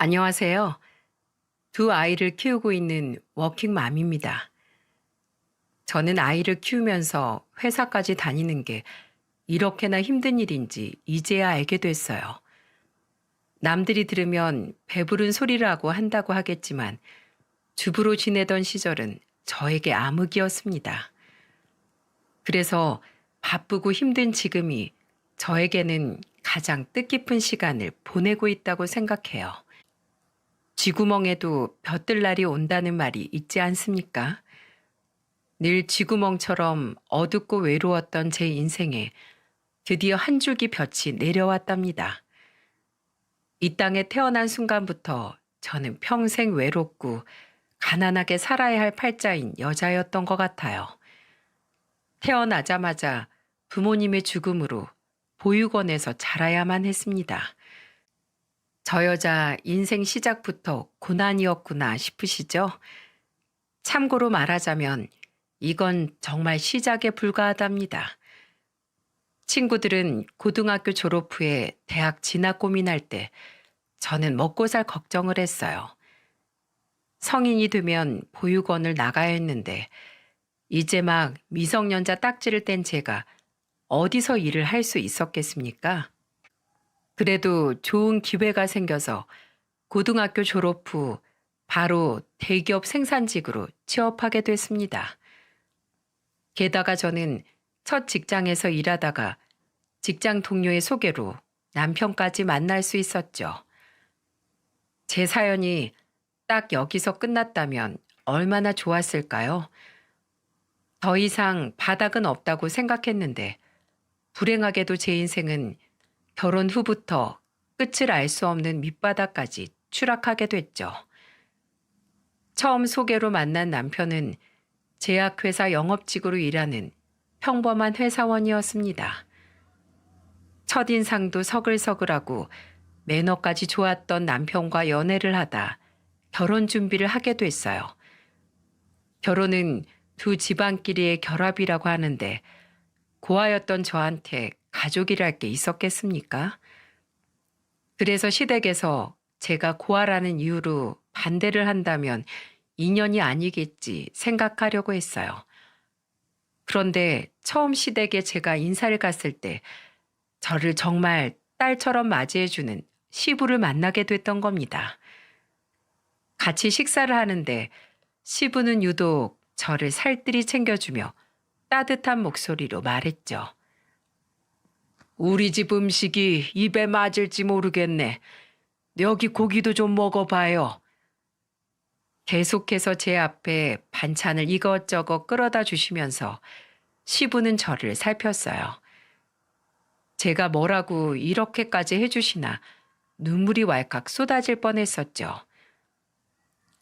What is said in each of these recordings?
안녕하세요. 두 아이를 키우고 있는 워킹맘입니다. 저는 아이를 키우면서 회사까지 다니는 게 이렇게나 힘든 일인지 이제야 알게 됐어요. 남들이 들으면 배부른 소리라고 한다고 하겠지만 주부로 지내던 시절은 저에게 암흑이었습니다. 그래서 바쁘고 힘든 지금이 저에게는 가장 뜻깊은 시간을 보내고 있다고 생각해요. 쥐구멍에도 벼뜰 날이 온다는 말이 있지 않습니까? 늘 쥐구멍처럼 어둡고 외로웠던 제 인생에 드디어 한 줄기 볕이 내려왔답니다. 이 땅에 태어난 순간부터 저는 평생 외롭고 가난하게 살아야 할 팔자인 여자였던 것 같아요. 태어나자마자 부모님의 죽음으로 보육원에서 자라야만 했습니다. 저 여자 인생 시작부터 고난이었구나 싶으시죠? 참고로 말하자면 이건 정말 시작에 불과하답니다. 친구들은 고등학교 졸업 후에 대학 진학 고민할 때 저는 먹고 살 걱정을 했어요. 성인이 되면 보육원을 나가야 했는데 이제 막 미성년자 딱지를 뗀 제가 어디서 일을 할 수 있었겠습니까? 그래도 좋은 기회가 생겨서 고등학교 졸업 후 바로 대기업 생산직으로 취업하게 됐습니다. 게다가 저는 첫 직장에서 일하다가 직장 동료의 소개로 남편까지 만날 수 있었죠. 제 사연이 딱 여기서 끝났다면 얼마나 좋았을까요? 더 이상 바닥은 없다고 생각했는데 불행하게도 제 인생은 결혼 후부터 끝을 알 수 없는 밑바닥까지 추락하게 됐죠. 처음 소개로 만난 남편은 제약회사 영업직으로 일하는 평범한 회사원이었습니다. 첫인상도 서글서글하고 매너까지 좋았던 남편과 연애를 하다 결혼 준비를 하게 됐어요. 결혼은 두 집안끼리의 결합이라고 하는데 고아였던 저한테 가족이랄 게 있었겠습니까? 그래서 시댁에서 제가 고아라는 이유로 반대를 한다면 인연이 아니겠지 생각하려고 했어요. 그런데 처음 시댁에 제가 인사를 갔을 때 저를 정말 딸처럼 맞이해주는 시부를 만나게 됐던 겁니다. 같이 식사를 하는데 시부는 유독 저를 살뜰히 챙겨주며 따뜻한 목소리로 말했죠. 우리 집 음식이 입에 맞을지 모르겠네. 여기 고기도 좀 먹어봐요. 계속해서 제 앞에 반찬을 이것저것 끌어다 주시면서 시부는 저를 살폈어요. 제가 뭐라고 이렇게까지 해주시나 눈물이 왈칵 쏟아질 뻔했었죠.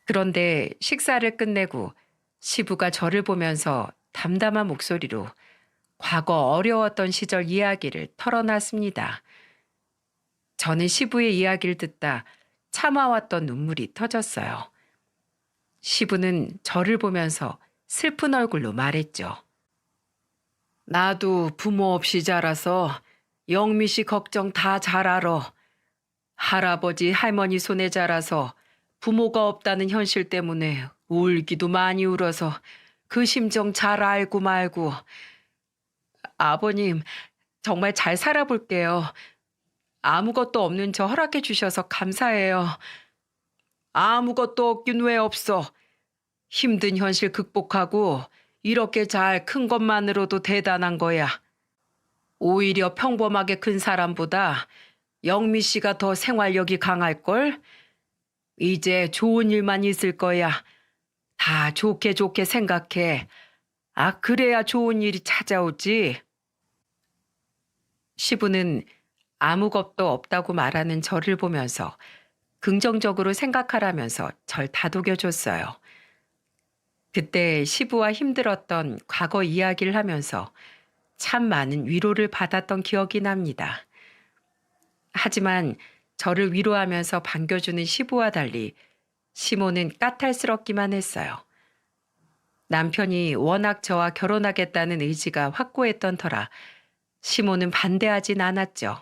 그런데 식사를 끝내고 시부가 저를 보면서 담담한 목소리로 과거 어려웠던 시절 이야기를 털어놨습니다. 저는 시부의 이야기를 듣다 참아왔던 눈물이 터졌어요. 시부는 저를 보면서 슬픈 얼굴로 말했죠. 나도 부모 없이 자라서 영미 씨 걱정 다 잘 알아. 할아버지 할머니 손에 자라서 부모가 없다는 현실 때문에 울기도 많이 울어서 그 심정 잘 알고 말고. 아버님, 정말 잘 살아볼게요. 아무것도 없는 저 허락해 주셔서 감사해요. 아무것도 없긴 왜 없어. 힘든 현실 극복하고 이렇게 잘 큰 것만으로도 대단한 거야. 오히려 평범하게 큰 사람보다 영미 씨가 더 생활력이 강할걸? 이제 좋은 일만 있을 거야. 다 좋게 좋게 생각해. 아, 그래야 좋은 일이 찾아오지. 시부는 아무것도 없다고 말하는 저를 보면서 긍정적으로 생각하라면서 절 다독여줬어요. 그때 시부와 힘들었던 과거 이야기를 하면서 참 많은 위로를 받았던 기억이 납니다. 하지만 저를 위로하면서 반겨주는 시부와 달리 시모는 까탈스럽기만 했어요. 남편이 워낙 저와 결혼하겠다는 의지가 확고했던 터라 시모는 반대하진 않았죠.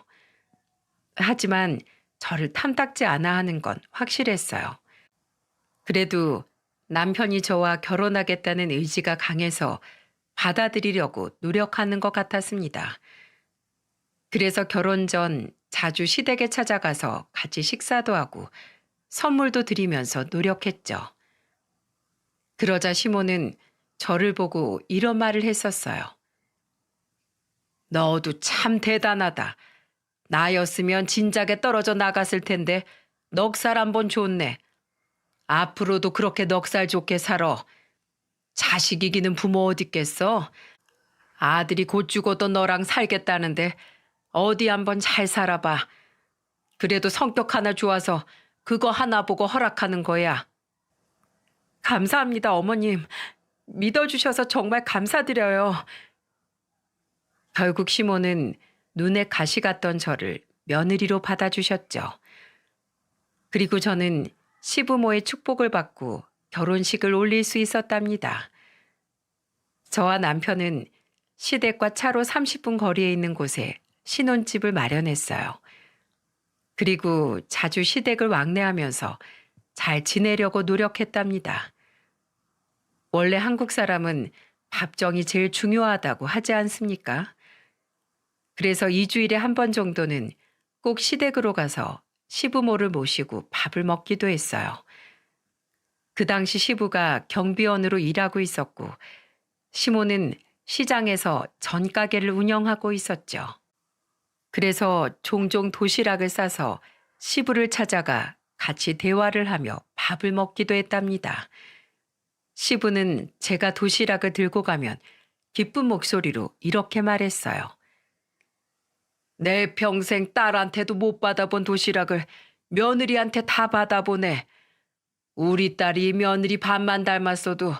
하지만 저를 탐탁지 않아 하는 건 확실했어요. 그래도 남편이 저와 결혼하겠다는 의지가 강해서 받아들이려고 노력하는 것 같았습니다. 그래서 결혼 전 자주 시댁에 찾아가서 같이 식사도 하고 선물도 드리면서 노력했죠. 그러자 시모는 저를 보고 이런 말을 했었어요. 너도 참 대단하다. 나였으면 진작에 떨어져 나갔을 텐데 넉살 한번 좋네. 앞으로도 그렇게 넉살 좋게 살아. 자식 이기는 부모 어딨겠어? 아들이 곧 죽어도 너랑 살겠다는데 어디 한번 잘 살아봐. 그래도 성격 하나 좋아서 그거 하나 보고 허락하는 거야. 감사합니다, 어머님. 믿어주셔서 정말 감사드려요. 결국 시모는 눈에 가시 갔던 저를 며느리로 받아주셨죠. 그리고 저는 시부모의 축복을 받고 결혼식을 올릴 수 있었답니다. 저와 남편은 시댁과 차로 30분 거리에 있는 곳에 신혼집을 마련했어요. 그리고 자주 시댁을 왕래하면서 잘 지내려고 노력했답니다. 원래 한국 사람은 밥정이 제일 중요하다고 하지 않습니까? 그래서 2주일에 한 번 정도는 꼭 시댁으로 가서 시부모를 모시고 밥을 먹기도 했어요. 그 당시 시부가 경비원으로 일하고 있었고 시모는 시장에서 전가게를 운영하고 있었죠. 그래서 종종 도시락을 싸서 시부를 찾아가 같이 대화를 하며 밥을 먹기도 했답니다. 시부는 제가 도시락을 들고 가면 기쁜 목소리로 이렇게 말했어요. 내 평생 딸한테도 못 받아본 도시락을 며느리한테 다 받아보네. 우리 딸이 며느리 반만 닮았어도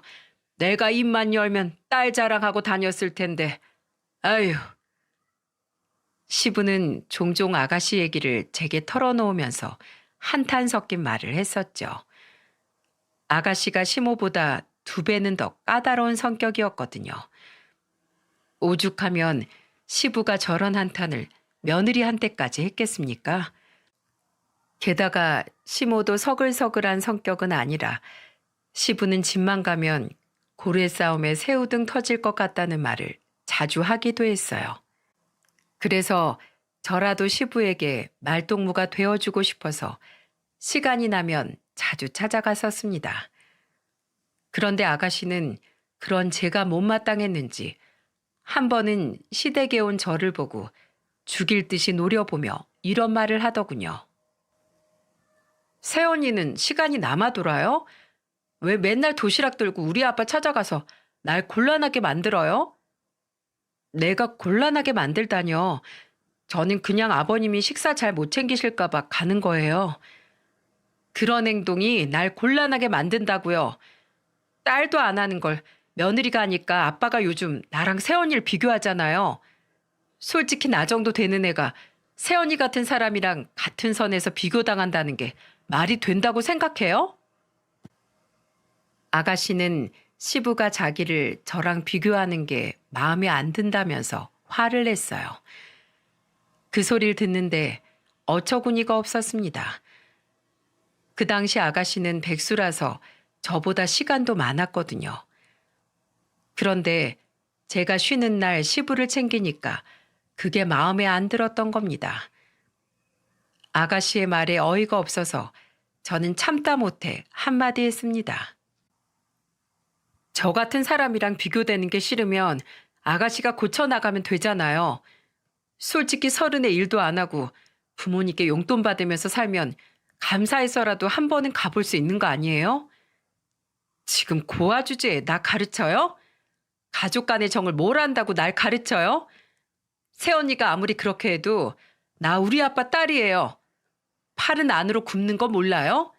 내가 입만 열면 딸 자랑하고 다녔을 텐데. 아휴. 시부는 종종 아가씨 얘기를 제게 털어놓으면서 한탄 섞인 말을 했었죠. 아가씨가 시모보다 2배는 더 까다로운 성격이었거든요. 오죽하면 시부가 저런 한탄을 며느리한테까지 했겠습니까? 게다가 시모도 서글서글한 성격은 아니라 시부는 집만 가면 고래 싸움에 새우등 터질 것 같다는 말을 자주 하기도 했어요. 그래서 저라도 시부에게 말동무가 되어주고 싶어서 시간이 나면 자주 찾아갔었습니다. 그런데 아가씨는 그런 제가 못마땅했는지 한 번은 시댁에 온 저를 보고 죽일 듯이 노려보며 이런 말을 하더군요. 새언니는 시간이 남아 돌아요? 왜 맨날 도시락 들고 우리 아빠 찾아가서 날 곤란하게 만들어요? 내가 곤란하게 만들다뇨. 저는 그냥 아버님이 식사 잘 못 챙기실까 봐 가는 거예요. 그런 행동이 날 곤란하게 만든다고요. 딸도 안 하는 걸 며느리가 하니까 아빠가 요즘 나랑 새언니를 비교하잖아요. 솔직히 나 정도 되는 애가 새언니 같은 사람이랑 같은 선에서 비교당한다는 게 말이 된다고 생각해요? 아가씨는 시부가 자기를 저랑 비교하는 게 마음에 안 든다면서 화를 냈어요. 그 소리를 듣는데 어처구니가 없었습니다. 그 당시 아가씨는 백수라서 저보다 시간도 많았거든요. 그런데 제가 쉬는 날 시부를 챙기니까 그게 마음에 안 들었던 겁니다. 아가씨의 말에 어이가 없어서 저는 참다 못해 한마디 했습니다. 저 같은 사람이랑 비교되는 게 싫으면 아가씨가 고쳐나가면 되잖아요. 솔직히 30에 일도 안 하고 부모님께 용돈 받으면서 살면 감사해서라도 한 번은 가볼 수 있는 거 아니에요? 지금 고아 주제에 나 가르쳐요? 가족 간의 정을 뭘 안다고 날 가르쳐요? 새언니가 아무리 그렇게 해도 나 우리 아빠 딸이에요. 팔은 안으로 굽는 거 몰라요?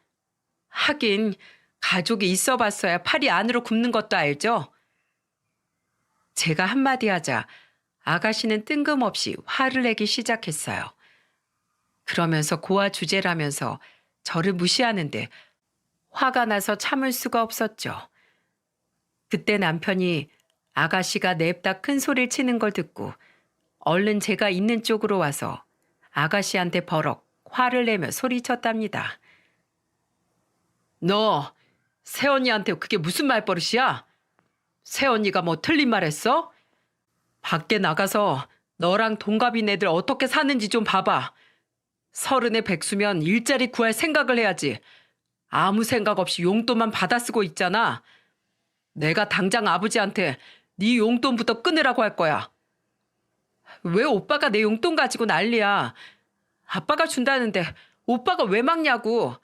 하긴 가족이 있어 봤어야 팔이 안으로 굽는 것도 알죠? 제가 한마디 하자 아가씨는 뜬금없이 화를 내기 시작했어요. 그러면서 고아 주제라면서 저를 무시하는데 화가 나서 참을 수가 없었죠. 그때 남편이 아가씨가 냅다 큰 소리를 치는 걸 듣고 얼른 제가 있는 쪽으로 와서 아가씨한테 버럭 화를 내며 소리쳤답니다. 너 새언니한테 그게 무슨 말버릇이야? 새언니가 뭐 틀린 말 했어? 밖에 나가서 너랑 동갑인 애들 어떻게 사는지 좀 봐봐. 30의 백수면 일자리 구할 생각을 해야지. 아무 생각 없이 용돈만 받아 쓰고 있잖아. 내가 당장 아버지한테 네 용돈부터 끊으라고 할 거야. 왜 오빠가 내 용돈 가지고 난리야. 아빠가 준다는데 오빠가 왜 막냐고.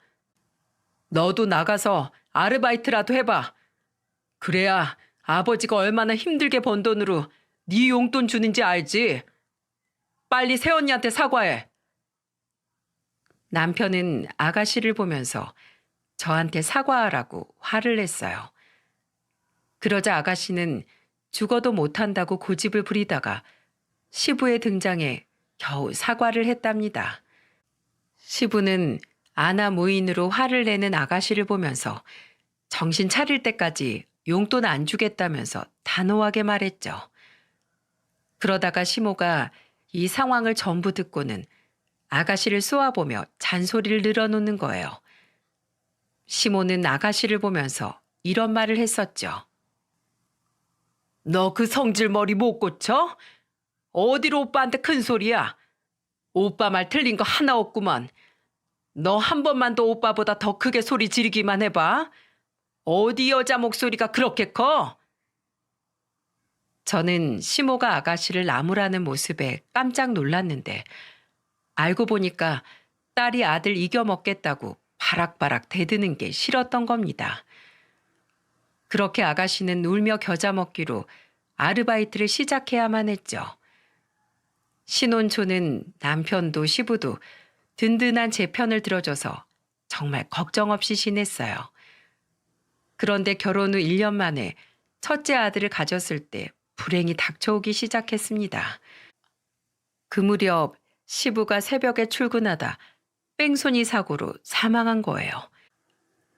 너도 나가서 아르바이트라도 해봐. 그래야 아버지가 얼마나 힘들게 번 돈으로 네 용돈 주는지 알지. 빨리 새언니한테 사과해. 남편은 아가씨를 보면서 저한테 사과하라고 화를 냈어요. 그러자 아가씨는 죽어도 못한다고 고집을 부리다가 시부의 등장에 겨우 사과를 했답니다. 시부는 아나 무인으로 화를 내는 아가씨를 보면서 정신 차릴 때까지 용돈 안 주겠다면서 단호하게 말했죠. 그러다가 시모가 이 상황을 전부 듣고는 아가씨를 쏘아보며 잔소리를 늘어놓는 거예요. 시모는 아가씨를 보면서 이런 말을 했었죠. 너 그 성질머리 못 고쳐? 어디로 오빠한테 큰 소리야? 오빠 말 틀린 거 하나 없구만. 너 한 번만 더 오빠보다 더 크게 소리 지르기만 해봐. 어디 여자 목소리가 그렇게 커? 저는 시모가 아가씨를 나무라는 모습에 깜짝 놀랐는데 알고 보니까 딸이 아들 이겨먹겠다고 바락바락 대드는 게 싫었던 겁니다. 그렇게 아가씨는 울며 겨자 먹기로 아르바이트를 시작해야만 했죠. 신혼초는 남편도 시부도 든든한 제 편을 들어줘서 정말 걱정 없이 지냈어요. 그런데 결혼 후 1년 만에 첫째 아들을 가졌을 때 불행이 닥쳐오기 시작했습니다. 그 무렵 시부가 새벽에 출근하다 뺑소니 사고로 사망한 거예요.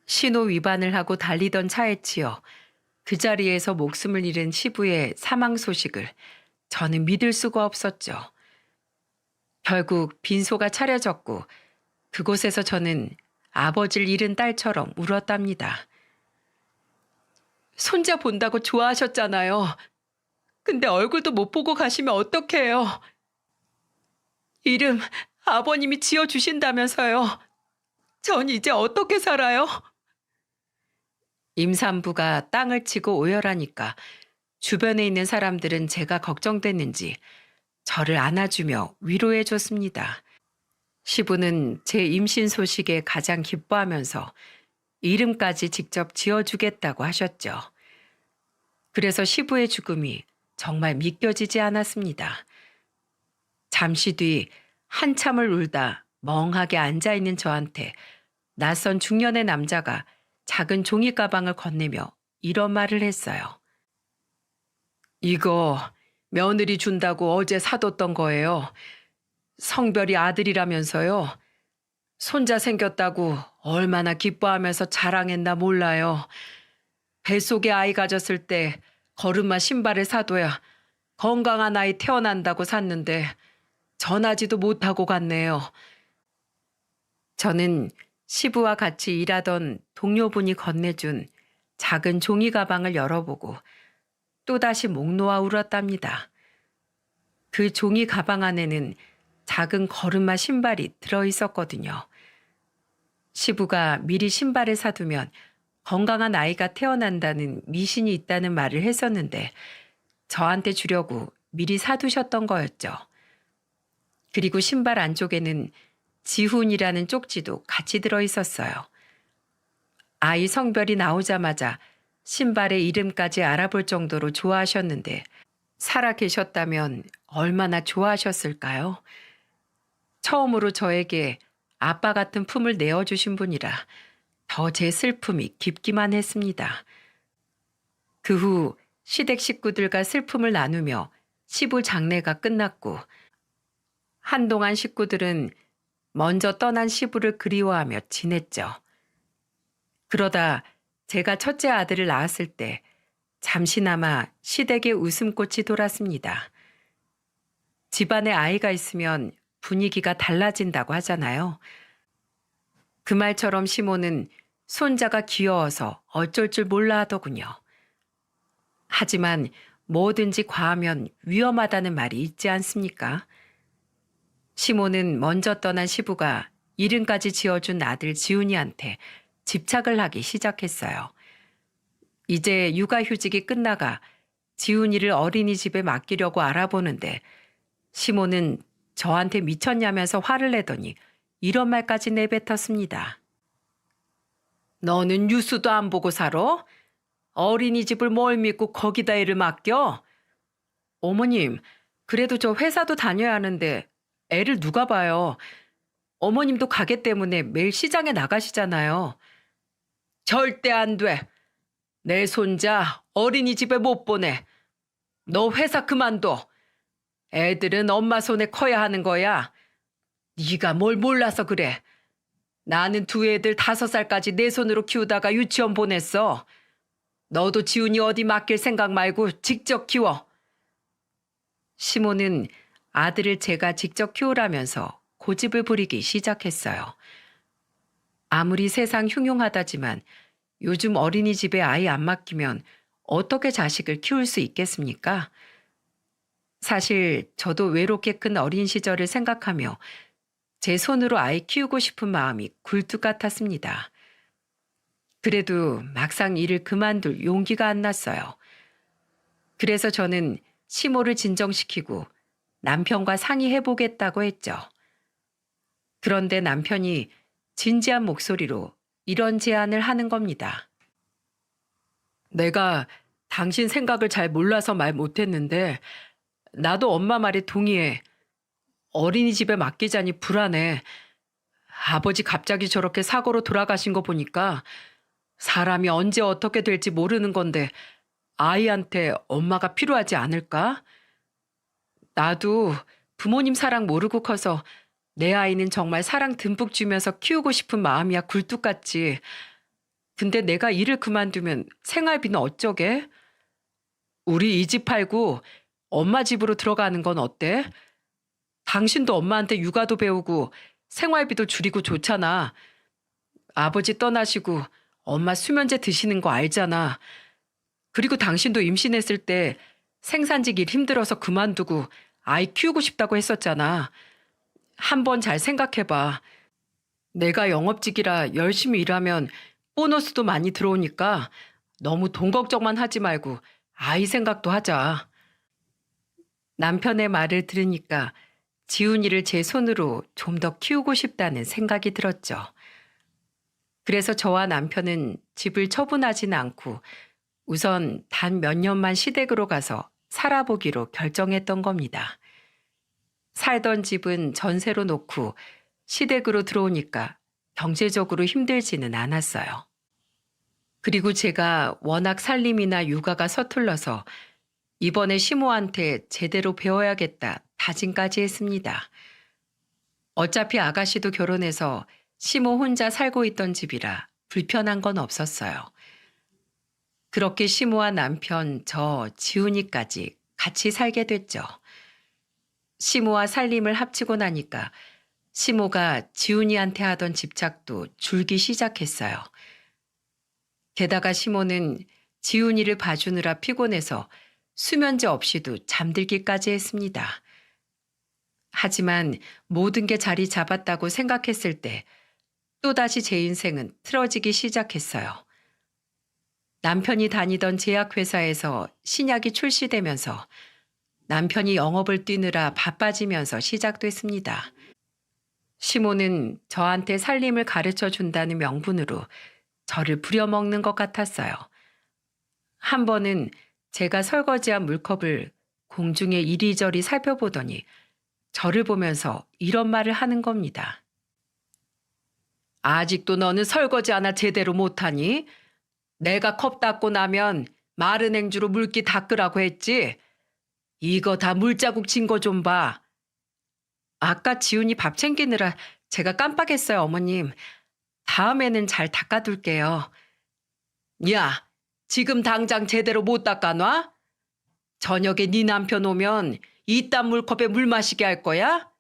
신호 위반을 하고 달리던 차에 치여 그 자리에서 목숨을 잃은 시부의 사망 소식을 저는 믿을 수가 없었죠. 결국 빈소가 차려졌고 그곳에서 저는 아버지를 잃은 딸처럼 울었답니다. 손자 본다고 좋아하셨잖아요. 근데 얼굴도 못 보고 가시면 어떡해요. 이름 아버님이 지어주신다면서요. 전 이제 어떻게 살아요? 임산부가 땅을 치고 오열하니까 주변에 있는 사람들은 제가 걱정됐는지 저를 안아주며 위로해 줬습니다. 시부는 제 임신 소식에 가장 기뻐하면서 이름까지 직접 지어주겠다고 하셨죠. 그래서 시부의 죽음이 정말 믿겨지지 않았습니다. 잠시 뒤 한참을 울다 멍하게 앉아있는 저한테 낯선 중년의 남자가 작은 종이 가방을 건네며 이런 말을 했어요. 이거 며느리 준다고 어제 사뒀던 거예요. 성별이 아들이라면서요. 손자 생겼다고 얼마나 기뻐하면서 자랑했나 몰라요. 뱃속에 아이 가졌을 때 걸음마 신발을 사둬야 건강한 아이 태어난다고 샀는데 전하지도 못하고 갔네요. 저는 시부와 같이 일하던 동료분이 건네준 작은 종이 가방을 열어보고 또다시 목 놓아 울었답니다. 그 종이 가방 안에는 작은 걸음마 신발이 들어있었거든요. 시부가 미리 신발을 사두면 건강한 아이가 태어난다는 미신이 있다는 말을 했었는데 저한테 주려고 미리 사두셨던 거였죠. 그리고 신발 안쪽에는 지훈이라는 쪽지도 같이 들어있었어요. 아이 성별이 나오자마자 신발의 이름까지 알아볼 정도로 좋아하셨는데 살아 계셨다면 얼마나 좋아하셨을까요? 처음으로 저에게 아빠 같은 품을 내어주신 분이라 더 제 슬픔이 깊기만 했습니다. 그 후 시댁 식구들과 슬픔을 나누며 시부 장례가 끝났고 한동안 식구들은 먼저 떠난 시부를 그리워하며 지냈죠. 그러다 제가 첫째 아들을 낳았을 때 잠시나마 시댁에 웃음꽃이 돌았습니다. 집안에 아이가 있으면 분위기가 달라진다고 하잖아요. 그 말처럼 시모는 손자가 귀여워서 어쩔 줄 몰라 하더군요. 하지만 뭐든지 과하면 위험하다는 말이 있지 않습니까? 시모는 먼저 떠난 시부가 이름까지 지어준 아들 지훈이한테 집착을 하기 시작했어요. 이제 육아휴직이 끝나가 지훈이를 어린이집에 맡기려고 알아보는데 시모는 저한테 미쳤냐면서 화를 내더니 이런 말까지 내뱉었습니다. 너는 뉴스도 안 보고 살아? 어린이집을 뭘 믿고 거기다 애를 맡겨? 어머님, 그래도 저 회사도 다녀야 하는데 애를 누가 봐요? 어머님도 가게 때문에 매일 시장에 나가시잖아요. 절대 안 돼. 내 손자 어린이집에 못 보내. 너 회사 그만둬. 애들은 엄마 손에 커야 하는 거야. 네가 뭘 몰라서 그래. 나는 두 애들 5살까지 내 손으로 키우다가 유치원 보냈어. 너도 지훈이 어디 맡길 생각 말고 직접 키워. 시모는 아들을 제가 직접 키우라면서 고집을 부리기 시작했어요. 아무리 세상 흉흉하다지만 요즘 어린이집에 아이 안 맡기면 어떻게 자식을 키울 수 있겠습니까? 사실 저도 외롭게 큰 어린 시절을 생각하며 제 손으로 아이 키우고 싶은 마음이 굴뚝 같았습니다. 그래도 막상 일을 그만둘 용기가 안 났어요. 그래서 저는 시모를 진정시키고 남편과 상의해보겠다고 했죠. 그런데 남편이 진지한 목소리로 이런 제안을 하는 겁니다. 내가 당신 생각을 잘 몰라서 말 못했는데 나도 엄마 말에 동의해. 어린이집에 맡기자니 불안해. 아버지 갑자기 저렇게 사고로 돌아가신 거 보니까 사람이 언제 어떻게 될지 모르는 건데 아이한테 엄마가 필요하지 않을까? 나도 부모님 사랑 모르고 커서 내 아이는 정말 사랑 듬뿍 주면서 키우고 싶은 마음이야 굴뚝같이. 근데 내가 일을 그만두면 생활비는 어쩌게? 우리 이 집 팔고 엄마 집으로 들어가는 건 어때? 당신도 엄마한테 육아도 배우고 생활비도 줄이고 좋잖아. 아버지 떠나시고 엄마 수면제 드시는 거 알잖아. 그리고 당신도 임신했을 때 생산직 일 힘들어서 그만두고 아이 키우고 싶다고 했었잖아. 한번 잘 생각해봐. 내가 영업직이라 열심히 일하면 보너스도 많이 들어오니까 너무 돈 걱정만 하지 말고 아이 생각도 하자. 남편의 말을 들으니까 지훈이를 제 손으로 좀 더 키우고 싶다는 생각이 들었죠. 그래서 저와 남편은 집을 처분하지는 않고 우선 단 몇 년만 시댁으로 가서 살아보기로 결정했던 겁니다. 살던 집은 전세로 놓고 시댁으로 들어오니까 경제적으로 힘들지는 않았어요. 그리고 제가 워낙 살림이나 육아가 서툴러서 이번에 시모한테 제대로 배워야겠다 다짐까지 했습니다. 어차피 아가씨도 결혼해서 시모 혼자 살고 있던 집이라 불편한 건 없었어요. 그렇게 시모와 남편, 저, 지훈이까지 같이 살게 됐죠. 시모와 살림을 합치고 나니까 시모가 지훈이한테 하던 집착도 줄기 시작했어요. 게다가 시모는 지훈이를 봐주느라 피곤해서 수면제 없이도 잠들기까지 했습니다. 하지만 모든 게 자리 잡았다고 생각했을 때 또다시 제 인생은 틀어지기 시작했어요. 남편이 다니던 제약회사에서 신약이 출시되면서 남편이 영업을 뛰느라 바빠지면서 시작됐습니다. 시모는 저한테 살림을 가르쳐 준다는 명분으로 저를 부려먹는 것 같았어요. 한 번은 제가 설거지한 물컵을 공중에 이리저리 살펴보더니 저를 보면서 이런 말을 하는 겁니다. 아직도 너는 설거지 하나 제대로 못하니? 내가 컵 닦고 나면 마른 행주로 물기 닦으라고 했지? 이거 다 물자국 진 거 좀 봐. 아까 지훈이 밥 챙기느라 제가 깜빡했어요, 어머님. 다음에는 잘 닦아둘게요. 야, 지금 당장 제대로 못 닦아놔? 저녁에 네 남편 오면 이딴 물컵에 물 마시게 할 거야?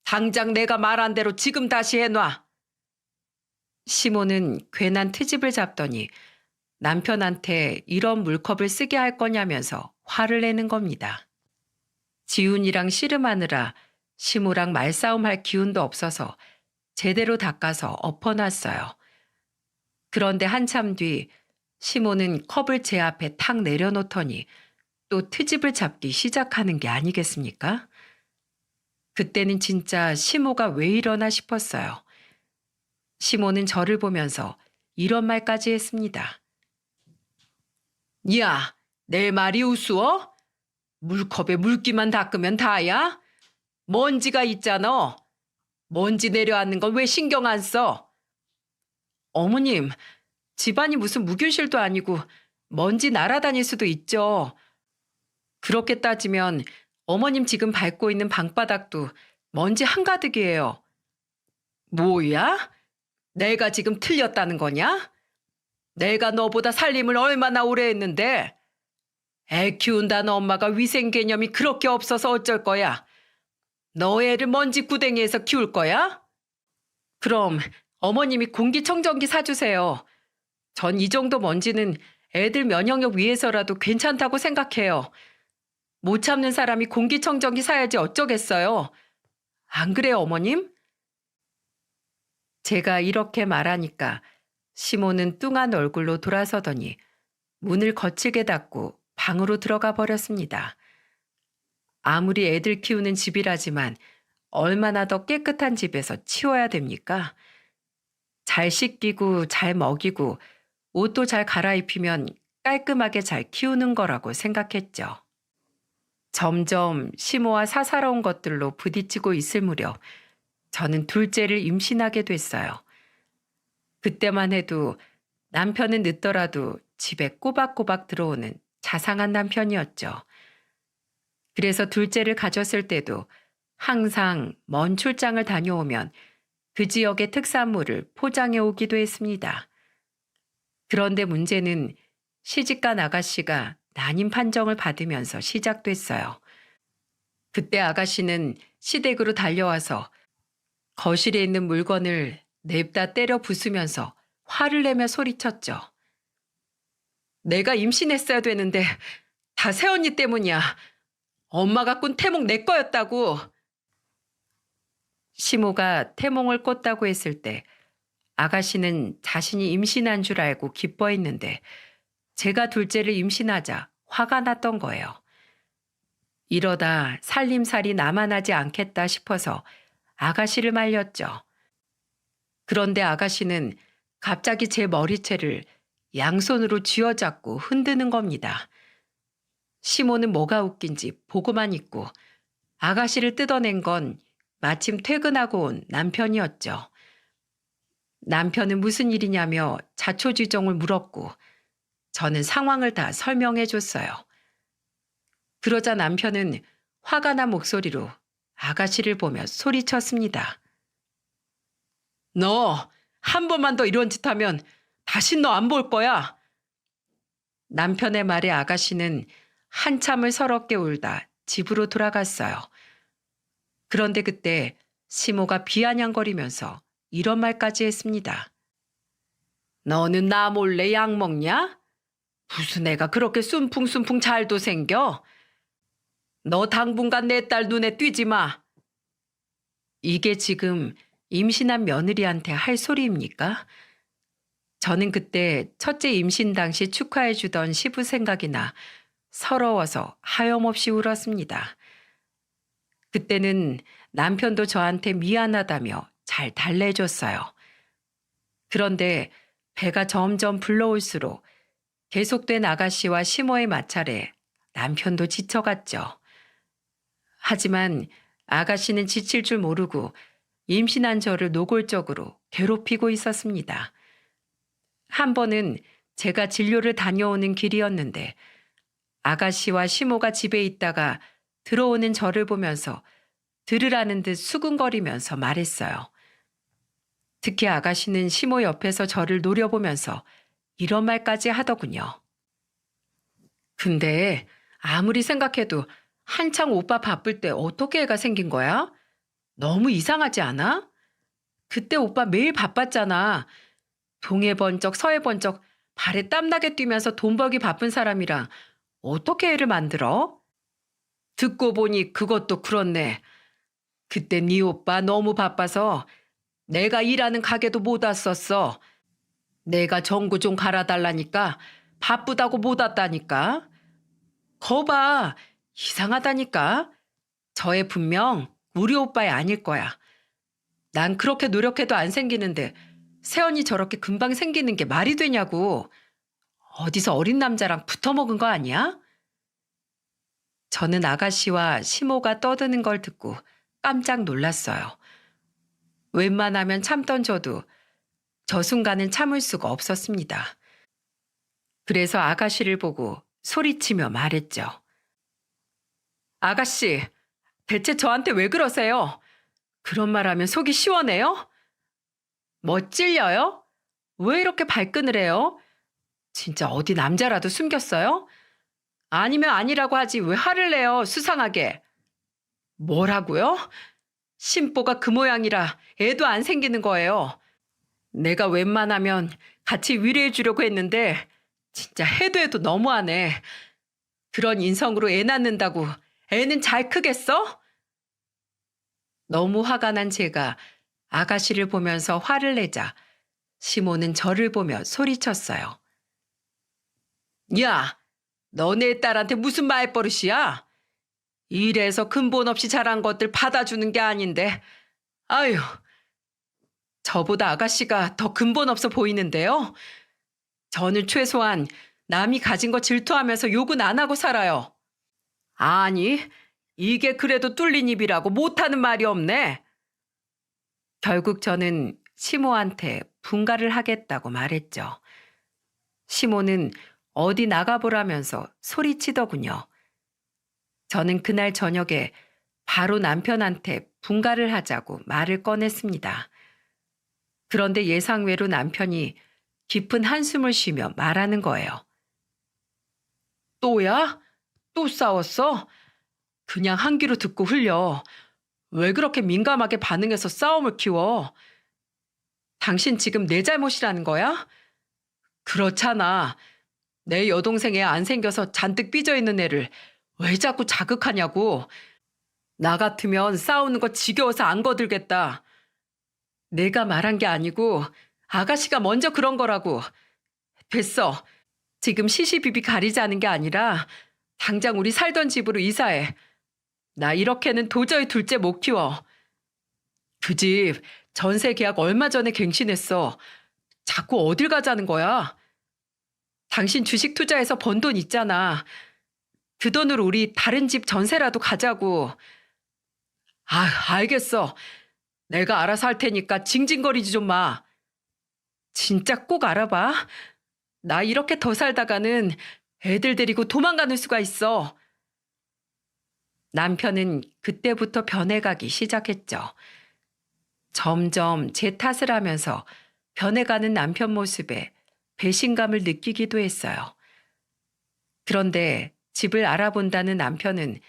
당장 내가 말한 대로 지금 다시 해놔. 시모는 괜한 트집을 잡더니 남편한테 이런 물컵을 쓰게 할 거냐면서 화를 내는 겁니다. 지훈이랑 씨름하느라 시모랑 말싸움할 기운도 없어서 제대로 닦아서 엎어놨어요. 그런데 한참 뒤 시모는 컵을 제 앞에 탁 내려놓더니 또 트집을 잡기 시작하는 게 아니겠습니까? 그때는 진짜 시모가 왜 이러나 싶었어요. 시모는 저를 보면서 이런 말까지 했습니다. 야, 내 말이 우스워? 물컵에 물기만 닦으면 다야? 먼지가 있잖아. 먼지 내려앉는 건 왜 신경 안 써? 어머님, 집안이 무슨 무균실도 아니고 먼지 날아다닐 수도 있죠. 그렇게 따지면 어머님 지금 밟고 있는 방바닥도 먼지 한가득이에요. 뭐야? 내가 지금 틀렸다는 거냐? 내가 너보다 살림을 얼마나 오래 했는데 애 키운다는 엄마가 위생 개념이 그렇게 없어서 어쩔 거야? 너 애를 먼지 구덩이에서 키울 거야? 그럼 어머님이 공기청정기 사주세요. 전 이 정도 먼지는 애들 면역력 위해서라도 괜찮다고 생각해요. 못 참는 사람이 공기청정기 사야지 어쩌겠어요. 안 그래요, 어머님? 제가 이렇게 말하니까 시모는 뚱한 얼굴로 돌아서더니 문을 거칠게 닫고 방으로 들어가 버렸습니다. 아무리 애들 키우는 집이라지만 얼마나 더 깨끗한 집에서 치워야 됩니까? 잘 씻기고 잘 먹이고 옷도 잘 갈아입히면 깔끔하게 잘 키우는 거라고 생각했죠. 점점 시모와 사사로운 것들로 부딪히고 있을 무렵 저는 둘째를 임신하게 됐어요. 그때만 해도 남편은 늦더라도 집에 꼬박꼬박 들어오는 자상한 남편이었죠. 그래서 둘째를 가졌을 때도 항상 먼 출장을 다녀오면 그 지역의 특산물을 포장해 오기도 했습니다. 그런데 문제는 시집간 아가씨가 난임 판정을 받으면서 시작됐어요. 그때 아가씨는 시댁으로 달려와서 거실에 있는 물건을 냅다 때려 부수면서 화를 내며 소리쳤죠. 내가 임신했어야 되는데 다 새언니 때문이야. 엄마가 꾼 태몽 내 거였다고. 시모가 태몽을 꿨다고 했을 때 아가씨는 자신이 임신한 줄 알고 기뻐했는데 제가 둘째를 임신하자 화가 났던 거예요. 이러다 살림살이 남아나지 않겠다 싶어서 아가씨를 말렸죠. 그런데 아가씨는 갑자기 제 머리채를 양손으로 쥐어잡고 흔드는 겁니다. 시모는 뭐가 웃긴지 보고만 있고 아가씨를 뜯어낸 건 마침 퇴근하고 온 남편이었죠. 남편은 무슨 일이냐며 자초지종을 물었고 저는 상황을 다 설명해 줬어요. 그러자 남편은 화가 난 목소리로 아가씨를 보며 소리쳤습니다. 너 한 번만 더 이런 짓 하면 다신 너 안 볼 거야. 남편의 말에 아가씨는 한참을 서럽게 울다 집으로 돌아갔어요. 그런데 그때 시모가 비아냥거리면서 이런 말까지 했습니다. 너는 나 몰래 약 먹냐? 무슨 애가 그렇게 순풍순풍 잘도 생겨? 너 당분간 내 딸 눈에 띄지 마. 이게 지금 임신한 며느리한테 할 소리입니까? 저는 그때 첫째 임신 당시 축하해 주던 시부 생각이 나 서러워서 하염없이 울었습니다. 그때는 남편도 저한테 미안하다며 잘 달래줬어요. 그런데 배가 점점 불러올수록 계속된 아가씨와 시모의 마찰에 남편도 지쳐갔죠. 하지만 아가씨는 지칠 줄 모르고 임신한 저를 노골적으로 괴롭히고 있었습니다. 한 번은 제가 진료를 다녀오는 길이었는데 아가씨와 시모가 집에 있다가 들어오는 저를 보면서 들으라는 듯 수근거리면서 말했어요. 특히 아가씨는 시모 옆에서 저를 노려보면서 이런 말까지 하더군요. 근데 아무리 생각해도 한창 오빠 바쁠 때 어떻게 애가 생긴 거야? 너무 이상하지 않아? 그때 오빠 매일 바빴잖아. 동해 번쩍 서해 번쩍 발에 땀나게 뛰면서 돈 벌기 바쁜 사람이랑 어떻게 애를 만들어? 듣고 보니 그것도 그렇네. 그때 네 오빠 너무 바빠서 내가 일하는 가게도 못 왔었어. 내가 전구 좀 갈아달라니까 바쁘다고 못 왔다니까. 거봐, 이상하다니까. 저 애 분명 우리 오빠애 아닐 거야. 난 그렇게 노력해도 안 생기는데 세연이 저렇게 금방 생기는 게 말이 되냐고. 어디서 어린 남자랑 붙어먹은 거 아니야? 저는 아가씨와 시모가 떠드는 걸 듣고 깜짝 놀랐어요. 웬만하면 참던 저도 저 순간은 참을 수가 없었습니다. 그래서 아가씨를 보고 소리치며 말했죠. 아가씨, 대체 저한테 왜 그러세요? 그런 말 하면 속이 시원해요? 뭐 찔려요? 왜 이렇게 발끈을 해요? 진짜 어디 남자라도 숨겼어요? 아니면 아니라고 하지 왜 화를 내요, 수상하게. 뭐라고요? 심보가 그 모양이라 애도 안 생기는 거예요. 내가 웬만하면 같이 위로해 주려고 했는데 진짜 해도 해도 너무하네. 그런 인성으로 애 낳는다고 애는 잘 크겠어? 너무 화가 난 제가 아가씨를 보면서 화를 내자 시모는 저를 보며 소리쳤어요. 야, 너네 딸한테 무슨 말버릇이야? 이래서 근본 없이 자란 것들 받아주는 게 아닌데. 아유, 저보다 아가씨가 더 근본 없어 보이는데요. 저는 최소한 남이 가진 거 질투하면서 욕은 안 하고 살아요. 아니, 이게 그래도 뚫린 입이라고 못하는 말이 없네. 결국 저는 시모한테 분가를 하겠다고 말했죠. 시모는 어디 나가보라면서 소리치더군요. 저는 그날 저녁에 바로 남편한테 분가를 하자고 말을 꺼냈습니다. 그런데 예상외로 남편이 깊은 한숨을 쉬며 말하는 거예요. 또야? 또 싸웠어? 그냥 한 귀로 듣고 흘려. 왜 그렇게 민감하게 반응해서 싸움을 키워? 당신 지금 내 잘못이라는 거야? 그렇잖아. 내 여동생 애 안 생겨서 잔뜩 삐져있는 애를 왜 자꾸 자극하냐고. 나 같으면 싸우는 거 지겨워서 안 거들겠다. 내가 말한 게 아니고 아가씨가 먼저 그런 거라고. 됐어. 지금 시시비비 가리자는 게 아니라 당장 우리 살던 집으로 이사해. 나 이렇게는 도저히 둘째 못 키워. 그 집 전세 계약 얼마 전에 갱신했어. 자꾸 어딜 가자는 거야? 당신 주식 투자해서 번 돈 있잖아. 그 돈으로 우리 다른 집 전세라도 가자고. 아, 알겠어. 내가 알아서 할 테니까 징징거리지 좀 마. 진짜 꼭 알아봐. 나 이렇게 더 살다가는 애들 데리고 도망가는 수가 있어. 남편은 그때부터 변해가기 시작했죠. 점점 제 탓을 하면서 변해가는 남편 모습에 배신감을 느끼기도 했어요. 그런데 집을 알아본다는 남편은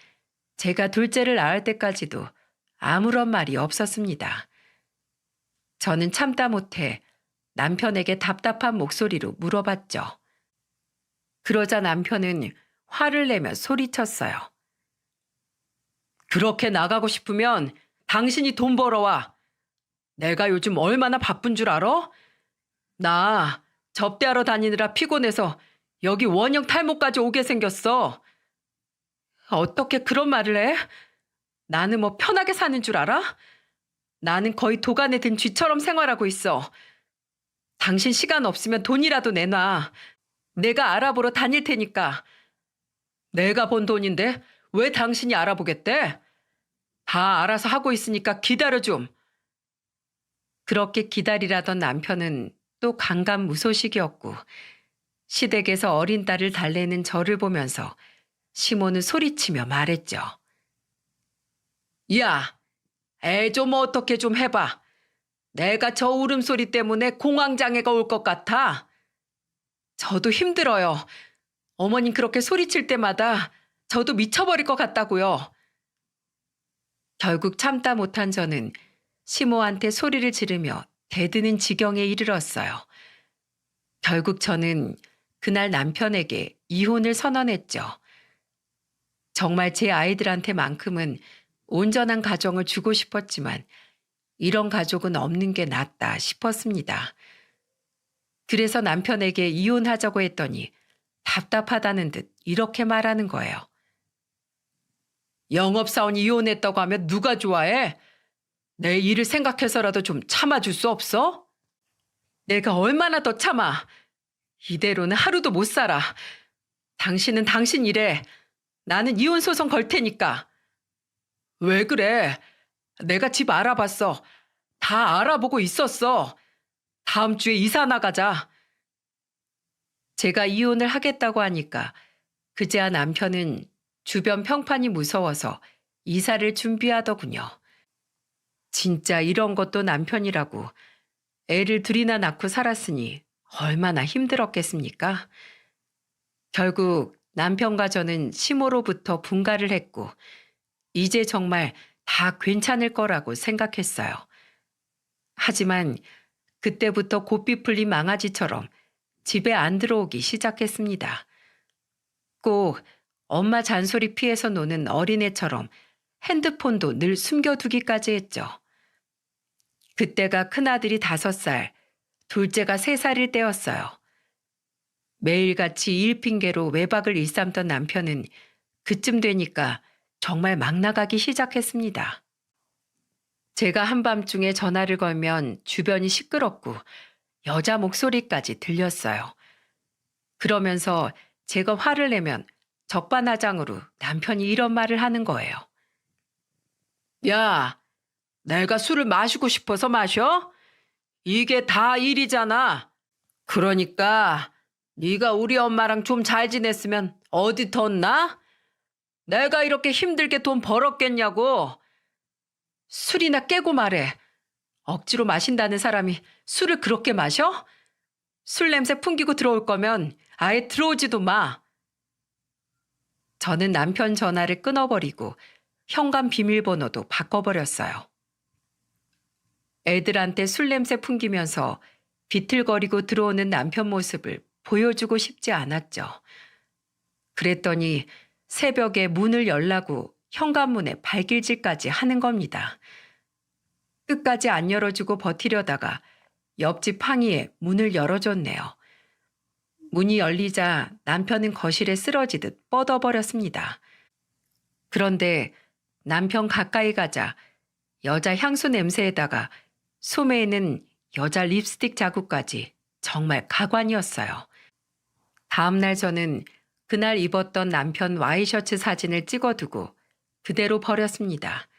제가 둘째를 낳을 때까지도 아무런 말이 없었습니다. 저는 참다 못해 남편에게 답답한 목소리로 물어봤죠. 그러자 남편은 화를 내며 소리쳤어요. 그렇게 나가고 싶으면 당신이 돈 벌어와. 내가 요즘 얼마나 바쁜 줄 알아? 나 접대하러 다니느라 피곤해서 여기 원형 탈모까지 오게 생겼어. 어떻게 그런 말을 해? 나는 뭐 편하게 사는 줄 알아? 나는 거의 도간에 든 쥐처럼 생활하고 있어. 당신 시간 없으면 돈이라도 내놔. 내가 알아보러 다닐 테니까. 내가 번 돈인데 왜 당신이 알아보겠대? 다 알아서 하고 있으니까 기다려 좀. 그렇게 기다리라던 남편은 또 강간무소식이었고 시댁에서 어린 딸을 달래는 저를 보면서 시모는 소리치며 말했죠. 야, 애 좀 어떻게 좀 해봐. 내가 저 울음소리 때문에 공황장애가 올 것 같아. 저도 힘들어요. 어머님 그렇게 소리칠 때마다 저도 미쳐버릴 것 같다고요. 결국 참다 못한 저는 시모한테 소리를 지르며 대드는 지경에 이르렀어요. 결국 저는 그날 남편에게 이혼을 선언했죠. 정말 제 아이들한테만큼은 온전한 가정을 주고 싶었지만 이런 가족은 없는 게 낫다 싶었습니다. 그래서 남편에게 이혼하자고 했더니 답답하다는 듯 이렇게 말하는 거예요. 영업사원 이혼했다고 하면 누가 좋아해? 내 일을 생각해서라도 좀 참아줄 수 없어? 내가 얼마나 더 참아? 이대로는 하루도 못 살아. 당신은 당신 일에 나는 이혼 소송 걸 테니까. 왜 그래? 내가 집 알아봤어. 다 알아보고 있었어. 다음 주에 이사 나가자. 제가 이혼을 하겠다고 하니까 그제야 남편은 주변 평판이 무서워서 이사를 준비하더군요. 진짜 이런 것도 남편이라고. 애를 둘이나 낳고 살았으니 얼마나 힘들었겠습니까? 결국 남편과 저는 시모로부터 분가를 했고 이제 정말 다 괜찮을 거라고 생각했어요. 하지만 그때부터 고삐 풀린 망아지처럼 집에 안 들어오기 시작했습니다. 꼭 엄마 잔소리 피해서 노는 어린애처럼 핸드폰도 늘 숨겨두기까지 했죠. 그때가 큰아들이 5살, 둘째가 3살일 때였어요. 매일같이 일 핑계로 외박을 일삼던 남편은 그쯤 되니까 정말 막 나가기 시작했습니다. 제가 한밤중에 전화를 걸면 주변이 시끄럽고 여자 목소리까지 들렸어요. 그러면서 제가 화를 내면 적반하장으로 남편이 이런 말을 하는 거예요. 야, 내가 술을 마시고 싶어서 마셔? 이게 다 일이잖아. 그러니까 네가 우리 엄마랑 좀 잘 지냈으면 어디 덧나? 내가 이렇게 힘들게 돈 벌었겠냐고. 술이나 깨고 말해. 억지로 마신다는 사람이 술을 그렇게 마셔? 술 냄새 풍기고 들어올 거면 아예 들어오지도 마. 저는 남편 전화를 끊어버리고 현관 비밀번호도 바꿔버렸어요. 애들한테 술 냄새 풍기면서 비틀거리고 들어오는 남편 모습을 보여주고 싶지 않았죠. 그랬더니 새벽에 문을 열라고 현관문에 발길질까지 하는 겁니다. 끝까지 안 열어주고 버티려다가 옆집 항이에 문을 열어줬네요. 문이 열리자 남편은 거실에 쓰러지듯 뻗어버렸습니다. 그런데 남편 가까이 가자 여자 향수 냄새에다가 소매에는 여자 립스틱 자국까지 정말 가관이었어요. 다음날 저는 그날 입었던 남편 와이셔츠 사진을 찍어두고 그대로 버렸습니다.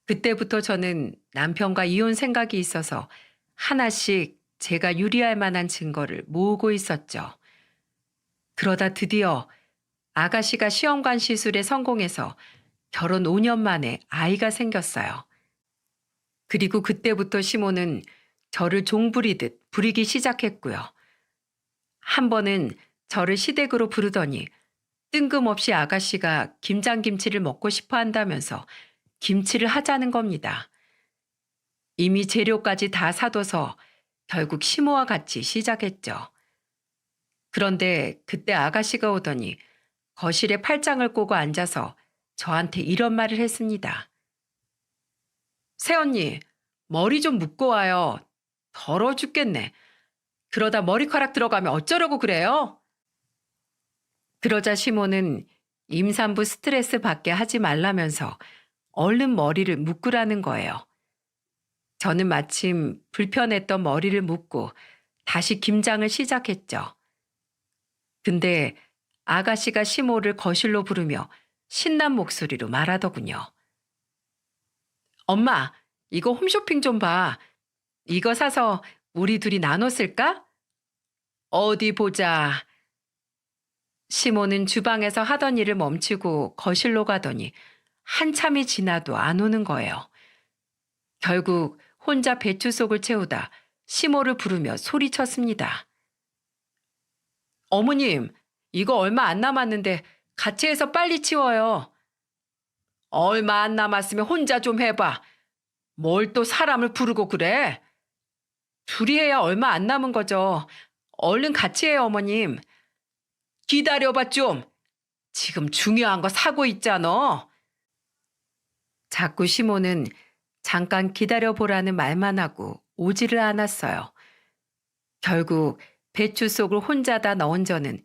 그때부터 저는 남편과 이혼 생각이 있어서 하나씩 제가 유리할 만한 증거를 모으고 있었죠. 그러다 드디어 아가씨가 시험관 시술에 성공해서 결혼 5년 만에 아이가 생겼어요. 그리고 그때부터 시모는 저를 종부리듯 부리기 시작했고요. 한 번은 저를 시댁으로 부르더니 뜬금없이 아가씨가 김장김치를 먹고 싶어 한다면서 김치를 하자는 겁니다. 이미 재료까지 다 사둬서 결국 시모와 같이 시작했죠. 그런데 그때 아가씨가 오더니 거실에 팔짱을 꼬고 앉아서 저한테 이런 말을 했습니다. 새언니, 머리 좀 묶고 와요. 더러워 죽겠네. 그러다 머리카락 들어가면 어쩌려고 그래요? 그러자 시모는 임산부 스트레스 받게 하지 말라면서 얼른 머리를 묶으라는 거예요. 저는 마침 불편했던 머리를 묶고 다시 김장을 시작했죠. 근데 아가씨가 시모를 거실로 부르며 신난 목소리로 말하더군요. 엄마, 이거 홈쇼핑 좀 봐. 이거 사서 우리 둘이 나눠 쓸까? 어디 보자. 시모는 주방에서 하던 일을 멈추고 거실로 가더니 한참이 지나도 안 오는 거예요. 결국 혼자 배추속을 채우다 시모를 부르며 소리쳤습니다. 어머님, 이거 얼마 안 남았는데 같이 해서 빨리 치워요. 얼마 안 남았으면 혼자 좀 해봐. 뭘 또 사람을 부르고 그래? 둘이 해야 얼마 안 남은 거죠. 얼른 같이 해요, 어머님. 기다려봐 좀. 지금 중요한 거 사고 있잖아. 자꾸 시모는 잠깐 기다려보라는 말만 하고 오지를 않았어요. 결국 배추 속을 혼자 다 넣은 저는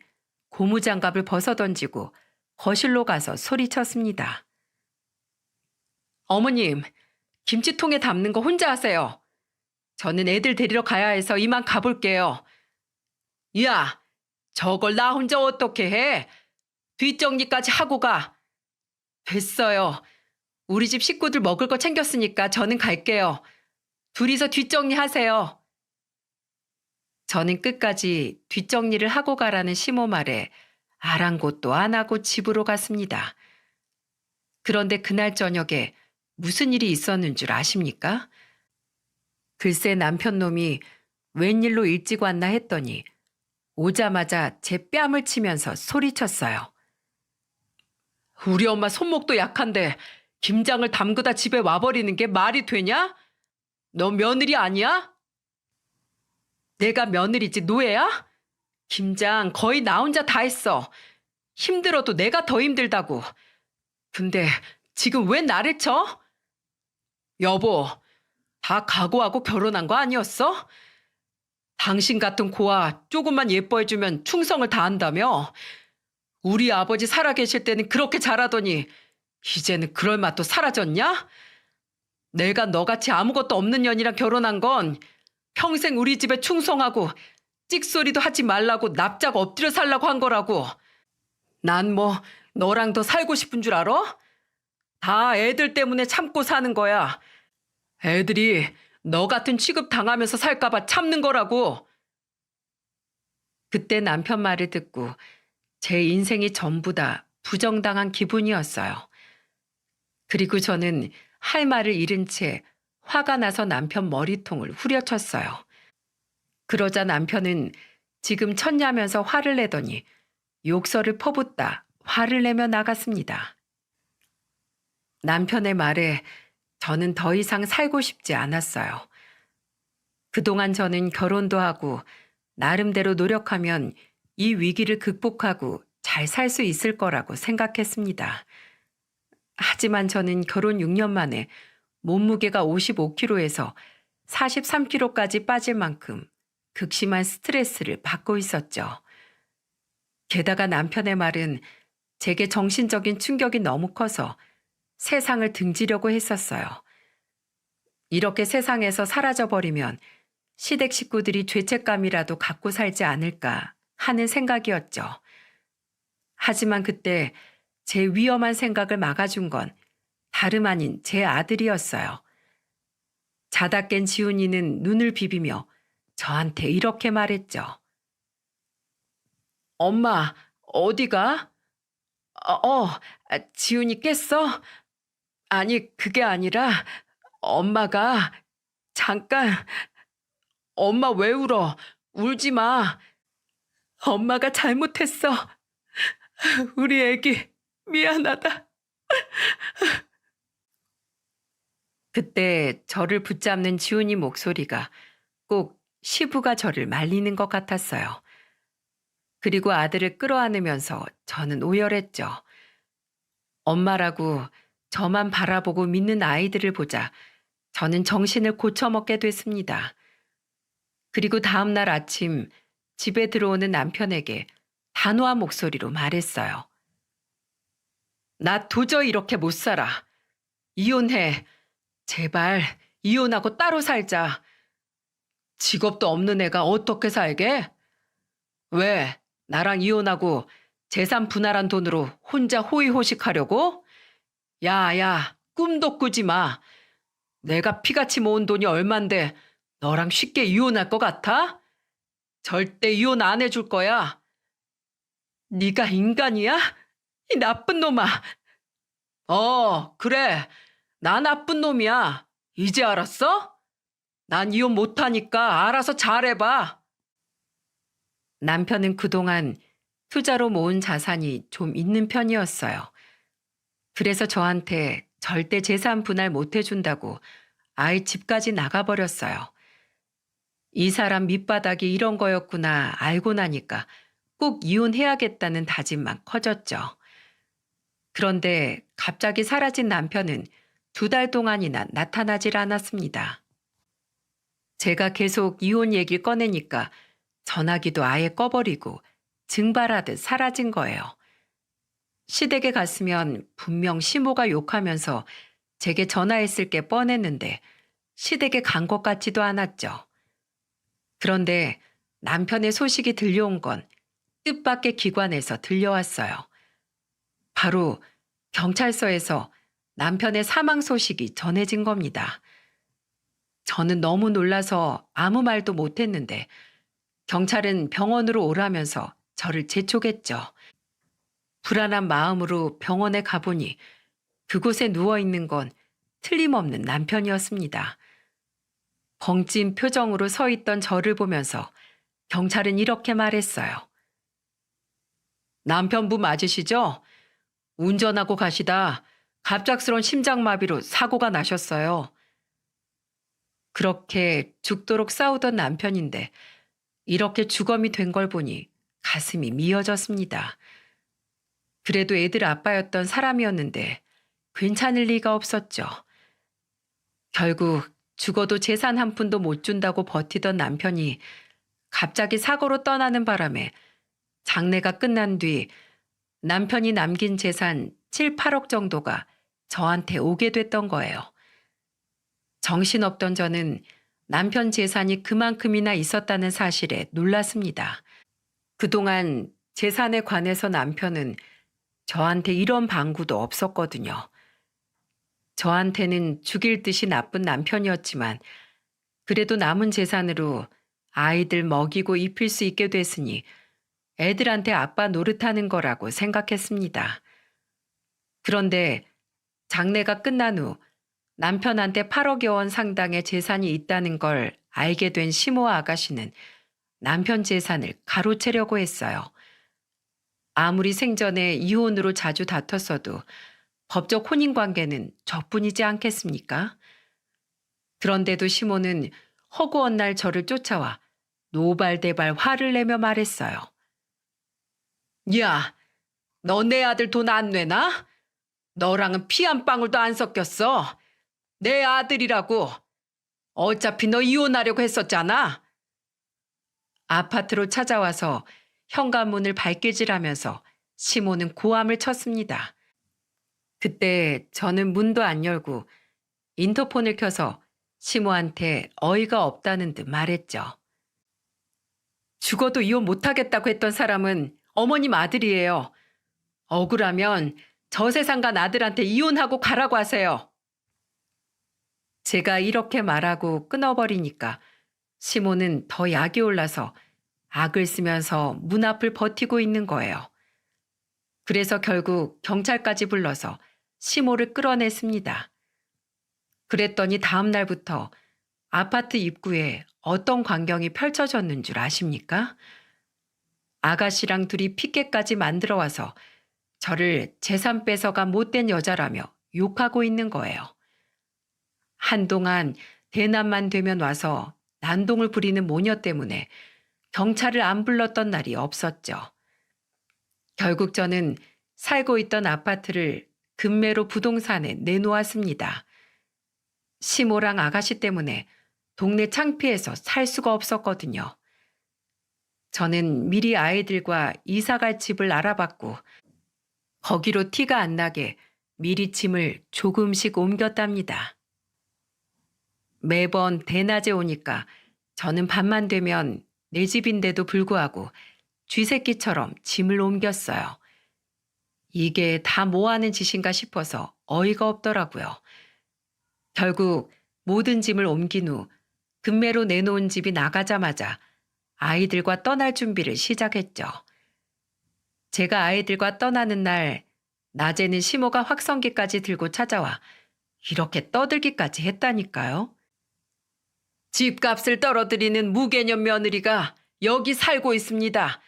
고무장갑을 벗어던지고 거실로 가서 소리쳤습니다. 어머님, 김치통에 담는 거 혼자 하세요. 저는 애들 데리러 가야 해서 이만 가볼게요. 야, 저걸 나 혼자 어떻게 해? 뒷정리까지 하고 가. 됐어요. 우리 집 식구들 먹을 거 챙겼으니까 저는 갈게요. 둘이서 뒷정리하세요. 저는 끝까지 뒷정리를 하고 가라는 시모 말에 아랑곳도 안 하고 집으로 갔습니다. 그런데 그날 저녁에 무슨 일이 있었는 줄 아십니까? 글쎄 남편 놈이 웬일로 일찍 왔나 했더니 오자마자 제 뺨을 치면서 소리쳤어요. 우리 엄마 손목도 약한데 김장을 담그다 집에 와버리는 게 말이 되냐? 너 며느리 아니야? 내가 며느리지 노예야? 김장 거의 나 혼자 다 했어. 힘들어도 내가 더 힘들다고. 근데 지금 왜 나를 쳐? 여보, 다 각오하고 결혼한 거 아니었어? 당신 같은 고아 조금만 예뻐해주면 충성을 다한다며? 우리 아버지 살아계실 때는 그렇게 잘하더니 이제는 그럴 맛도 사라졌냐? 내가 너같이 아무것도 없는 년이랑 결혼한 건 평생 우리 집에 충성하고 찍소리도 하지 말라고 납작 엎드려 살라고 한 거라고. 난 뭐 너랑 더 살고 싶은 줄 알아? 다 애들 때문에 참고 사는 거야. 애들이 너 같은 취급 당하면서 살까봐 참는 거라고. 그때 남편 말을 듣고 제 인생이 전부 다 부정당한 기분이었어요. 그리고 저는 할 말을 잃은 채 화가 나서 남편 머리통을 후려쳤어요. 그러자 남편은 지금 쳤냐면서 화를 내더니 욕설을 퍼붓다 화를 내며 나갔습니다. 남편의 말에 저는 더 이상 살고 싶지 않았어요. 그동안 저는 결혼도 하고 나름대로 노력하면 이 위기를 극복하고 잘 살 수 있을 거라고 생각했습니다. 하지만 저는 결혼 6년 만에 몸무게가 55kg에서 43kg까지 빠질 만큼 극심한 스트레스를 받고 있었죠. 게다가 남편의 말은 제게 정신적인 충격이 너무 커서 세상을 등지려고 했었어요. 이렇게 세상에서 사라져버리면 시댁 식구들이 죄책감이라도 갖고 살지 않을까 하는 생각이었죠. 하지만 그때 제 위험한 생각을 막아준 건 다름 아닌 제 아들이었어요. 자다 깬 지훈이는 눈을 비비며 저한테 이렇게 말했죠. 엄마, 어디가? 지훈이 깼어? 아니, 그게 아니라 엄마가 잠깐, 엄마 왜 울어? 울지 마. 엄마가 잘못했어. 우리 애기 미안하다. 그때 저를 붙잡는 지훈이 목소리가 꼭 시부가 저를 말리는 것 같았어요. 그리고 아들을 끌어안으면서 저는 오열했죠. 엄마라고 저만 바라보고 믿는 아이들을 보자 저는 정신을 고쳐먹게 됐습니다. 그리고 다음 날 아침 집에 들어오는 남편에게 단호한 목소리로 말했어요. 나 도저히 이렇게 못 살아. 이혼해. 제발 이혼하고 따로 살자. 직업도 없는 애가 어떻게 살게? 왜? 나랑 이혼하고 재산 분할한 돈으로 혼자 호의호식하려고? 야, 꿈도 꾸지 마. 내가 피같이 모은 돈이 얼만데 너랑 쉽게 이혼할 것 같아? 절대 이혼 안 해줄 거야. 네가 인간이야? 이 나쁜 놈아. 그래. 나 나쁜 놈이야. 이제 알았어? 난 이혼 못하니까 알아서 잘해봐. 남편은 그동안 투자로 모은 자산이 좀 있는 편이었어요. 그래서 저한테 절대 재산 분할 못 해준다고 아이 집까지 나가버렸어요. 이 사람 밑바닥이 이런 거였구나 알고 나니까 꼭 이혼해야겠다는 다짐만 커졌죠. 그런데 갑자기 사라진 남편은 2달 동안이나 나타나질 않았습니다. 제가 계속 이혼 얘기를 꺼내니까 전화기도 아예 꺼버리고 증발하듯 사라진 거예요. 시댁에 갔으면 분명 시모가 욕하면서 제게 전화했을 게 뻔했는데 시댁에 간 것 같지도 않았죠. 그런데 남편의 소식이 들려온 건 뜻밖의 기관에서 들려왔어요. 바로 경찰서에서 남편의 사망 소식이 전해진 겁니다. 저는 너무 놀라서 아무 말도 못했는데 경찰은 병원으로 오라면서 저를 재촉했죠. 불안한 마음으로 병원에 가보니 그곳에 누워있는 건 틀림없는 남편이었습니다. 벙찐 표정으로 서 있던 저를 보면서 경찰은 이렇게 말했어요. 남편분 맞으시죠? 운전하고 가시다 갑작스러운 심장마비로 사고가 나셨어요. 그렇게 죽도록 싸우던 남편인데 이렇게 주검이 된 걸 보니 가슴이 미어졌습니다. 그래도 애들 아빠였던 사람이었는데 괜찮을 리가 없었죠. 결국 죽어도 재산 한 푼도 못 준다고 버티던 남편이 갑자기 사고로 떠나는 바람에 장례가 끝난 뒤 남편이 남긴 재산 7, 8억 정도가 저한테 오게 됐던 거예요. 정신없던 저는 남편 재산이 그만큼이나 있었다는 사실에 놀랐습니다. 그동안 재산에 관해서 남편은 저한테 이런 방구도 없었거든요. 저한테는 죽일 듯이 나쁜 남편이었지만 그래도 남은 재산으로 아이들 먹이고 입힐 수 있게 됐으니 애들한테 아빠 노릇하는 거라고 생각했습니다. 그런데 장례가 끝난 후 남편한테 8억여 원 상당의 재산이 있다는 걸 알게 된 시모 아가씨는 남편 재산을 가로채려고 했어요. 아무리 생전에 이혼으로 자주 다퉜어도 법적 혼인관계는 저뿐이지 않겠습니까? 그런데도 시모는 허구한 날 저를 쫓아와 노발대발 화를 내며 말했어요. 야, 너 내 아들 돈 안 내나? 너랑은 피 한 방울도 안 섞였어. 내 아들이라고. 어차피 너 이혼하려고 했었잖아. 아파트로 찾아와서 현관문을 발길질하면서 시모는 고함을 쳤습니다. 그때 저는 문도 안 열고 인터폰을 켜서 시모한테 어이가 없다는 듯 말했죠. 죽어도 이혼 못하겠다고 했던 사람은 어머님 아들이에요. 억울하면 저세상간 아들한테 이혼하고 가라고 하세요. 제가 이렇게 말하고 끊어버리니까 시모는 더 약이 올라서 악을 쓰면서 문 앞을 버티고 있는 거예요. 그래서 결국 경찰까지 불러서 시모를 끌어냈습니다. 그랬더니 다음 날부터 아파트 입구에 어떤 광경이 펼쳐졌는 줄 아십니까? 아가씨랑 둘이 피켓까지 만들어 와서 저를 재산 뺏어가 못된 여자라며 욕하고 있는 거예요. 한동안 대낮만 되면 와서 난동을 부리는 모녀 때문에 경찰을 안 불렀던 날이 없었죠. 결국 저는 살고 있던 아파트를 금매로 부동산에 내놓았습니다. 시모랑 아가씨 때문에 동네 창피해서 살 수가 없었거든요. 저는 미리 아이들과 이사갈 집을 알아봤고 거기로 티가 안 나게 미리 짐을 조금씩 옮겼답니다. 매번 대낮에 오니까 저는 밤만 되면 내 집인데도 불구하고 쥐새끼처럼 짐을 옮겼어요. 이게 다 뭐하는 짓인가 싶어서 어이가 없더라고요. 결국 모든 짐을 옮긴 후 금매로 내놓은 집이 나가자마자 아이들과 떠날 준비를 시작했죠. 제가 아이들과 떠나는 날 낮에는 시모가 확성기까지 들고 찾아와 이렇게 떠들기까지 했다니까요. 집값을 떨어뜨리는 무개념 며느리가 여기 살고 있습니다.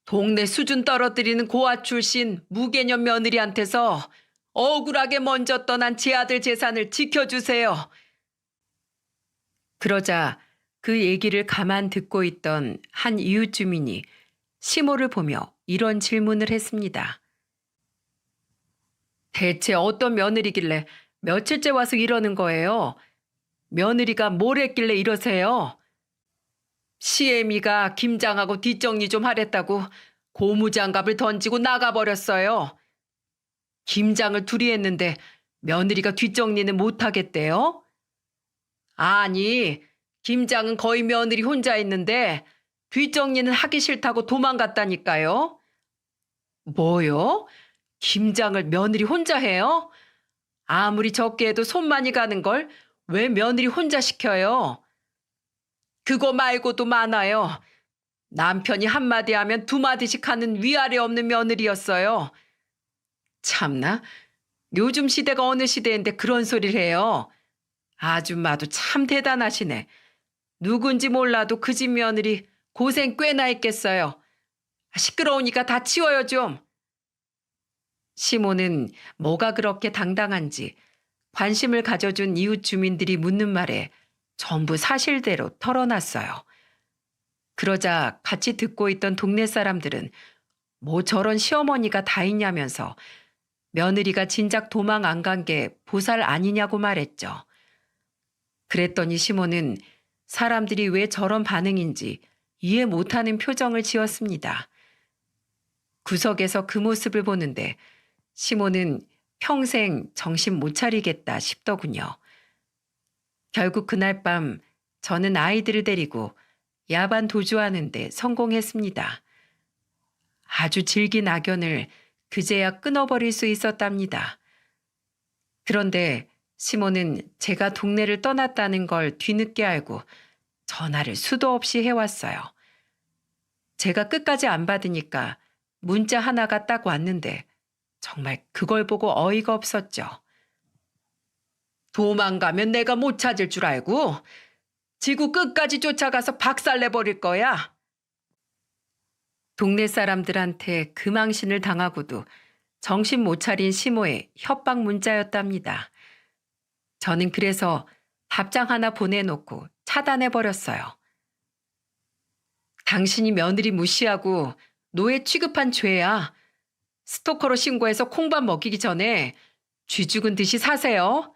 동네 수준 떨어뜨리는 고아 출신 무개념 며느리한테서 억울하게 먼저 떠난 제 아들 재산을 지켜주세요. 그러자 그 얘기를 가만 듣고 있던 한 이웃 주민이 시모를 보며 이런 질문을 했습니다. 대체 어떤 며느리길래 며칠째 와서 이러는 거예요? 며느리가 뭘 했길래 이러세요? 시애미가 김장하고 뒷정리 좀 하랬다고 고무장갑을 던지고 나가버렸어요. 김장을 둘이 했는데 며느리가 뒷정리는 못하겠대요? 아니, 김장은 거의 며느리 혼자 했는데 뒷정리는 하기 싫다고 도망갔다니까요. 뭐요? 김장을 며느리 혼자 해요? 아무리 적게 해도 손 많이 가는 걸 왜 며느리 혼자 시켜요? 그거 말고도 많아요. 남편이 한마디 하면 두 마디씩 하는 위아래 없는 며느리였어요. 참나, 요즘 시대가 어느 시대인데 그런 소리를 해요. 아줌마도 참 대단하시네. 누군지 몰라도 그 집 며느리 고생 꽤나 했겠어요. 시끄러우니까 다 치워요 좀. 시모는 뭐가 그렇게 당당한지 관심을 가져준 이웃 주민들이 묻는 말에 전부 사실대로 털어놨어요. 그러자 같이 듣고 있던 동네 사람들은 뭐 저런 시어머니가 다 있냐면서 며느리가 진작 도망 안 간 게 보살 아니냐고 말했죠. 그랬더니 시모는 사람들이 왜 저런 반응인지 이해 못하는 표정을 지었습니다. 구석에서 그 모습을 보는데 시모는 평생 정신 못 차리겠다 싶더군요. 결국 그날 밤 저는 아이들을 데리고 야반 도주하는데 성공했습니다. 아주 질긴 악연을 그제야 끊어버릴 수 있었답니다. 그런데 시모는 제가 동네를 떠났다는 걸 뒤늦게 알고 전화를 수도 없이 해왔어요. 제가 끝까지 안 받으니까 문자 하나가 딱 왔는데 정말 그걸 보고 어이가 없었죠. 도망가면 내가 못 찾을 줄 알고 지구 끝까지 쫓아가서 박살내버릴 거야. 동네 사람들한테 그 망신을 당하고도 정신 못 차린 시모의 협박 문자였답니다. 저는 그래서 답장 하나 보내놓고 차단해버렸어요. 당신이 며느리 무시하고 노예 취급한 죄야. 스토커로 신고해서 콩밥 먹이기 전에 쥐 죽은 듯이 사세요.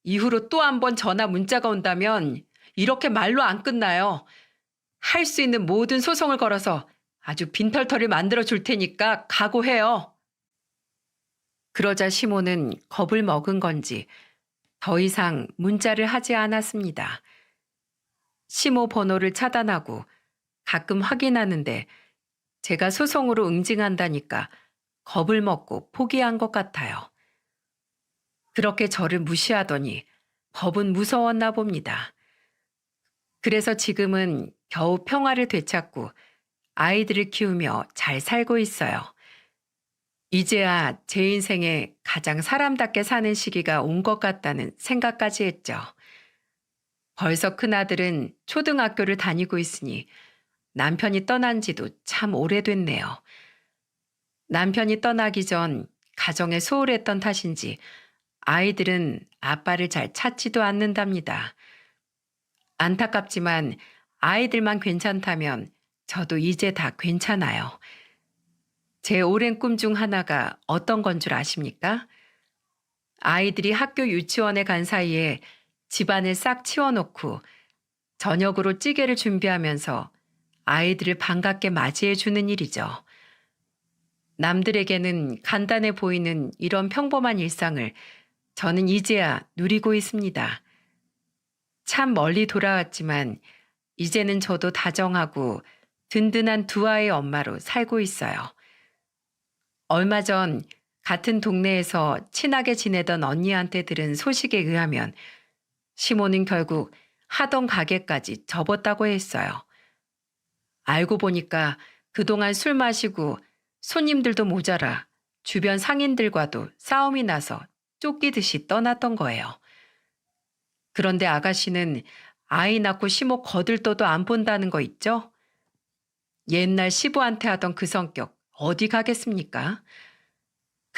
이후로 또 한 번 전화 문자가 온다면 이렇게 말로 안 끝나요. 할 수 있는 모든 소송을 걸어서 아주 빈털터를 만들어 줄 테니까 각오해요. 그러자 시모는 겁을 먹은 건지 더 이상 문자를 하지 않았습니다. 시모 번호를 차단하고 가끔 확인하는데 제가 소송으로 응징한다니까 겁을 먹고 포기한 것 같아요. 그렇게 저를 무시하더니 법은 무서웠나 봅니다. 그래서 지금은 겨우 평화를 되찾고 아이들을 키우며 잘 살고 있어요. 이제야 제 인생에 가장 사람답게 사는 시기가 온 것 같다는 생각까지 했죠. 벌써 큰아들은 초등학교를 다니고 있으니 남편이 떠난 지도 참 오래됐네요. 남편이 떠나기 전 가정에 소홀했던 탓인지 아이들은 아빠를 잘 찾지도 않는답니다. 안타깝지만 아이들만 괜찮다면 저도 이제 다 괜찮아요. 제 오랜 꿈 중 하나가 어떤 건 줄 아십니까? 아이들이 학교 유치원에 간 사이에 집안을 싹 치워놓고 저녁으로 찌개를 준비하면서 아이들을 반갑게 맞이해 주는 일이죠. 남들에게는 간단해 보이는 이런 평범한 일상을 저는 이제야 누리고 있습니다. 참 멀리 돌아왔지만 이제는 저도 다정하고 든든한 두 아이의 엄마로 살고 있어요. 얼마 전 같은 동네에서 친하게 지내던 언니한테 들은 소식에 의하면 시모는 결국 하던 가게까지 접었다고 했어요. 알고 보니까 그동안 술 마시고 손님들도 모자라 주변 상인들과도 싸움이 나서 쫓기듯이 떠났던 거예요. 그런데 아가씨는 아이 낳고 시모 거들떠도 안 본다는 거 있죠? 옛날 시부한테 하던 그 성격 어디 가겠습니까?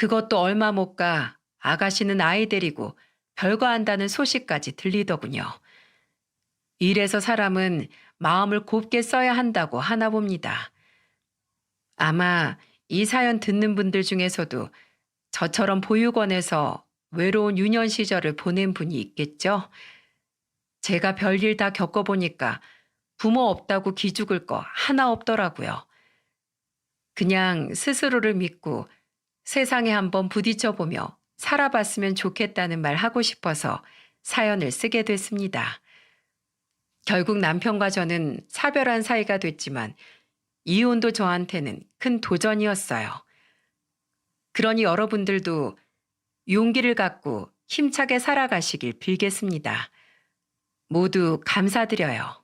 그것도 얼마 못 가 아가씨는 아이 데리고 별거 한다는 소식까지 들리더군요. 이래서 사람은 마음을 곱게 써야 한다고 하나 봅니다. 아마 이 사연 듣는 분들 중에서도 저처럼 보육원에서 외로운 유년 시절을 보낸 분이 있겠죠? 제가 별일 다 겪어보니까 부모 없다고 기죽을 거 하나 없더라고요. 그냥 스스로를 믿고 세상에 한번 부딪혀보며 살아봤으면 좋겠다는 말 하고 싶어서 사연을 쓰게 됐습니다. 결국 남편과 저는 사별한 사이가 됐지만 이혼도 저한테는 큰 도전이었어요. 그러니 여러분들도 용기를 갖고 힘차게 살아가시길 빌겠습니다. 모두 감사드려요.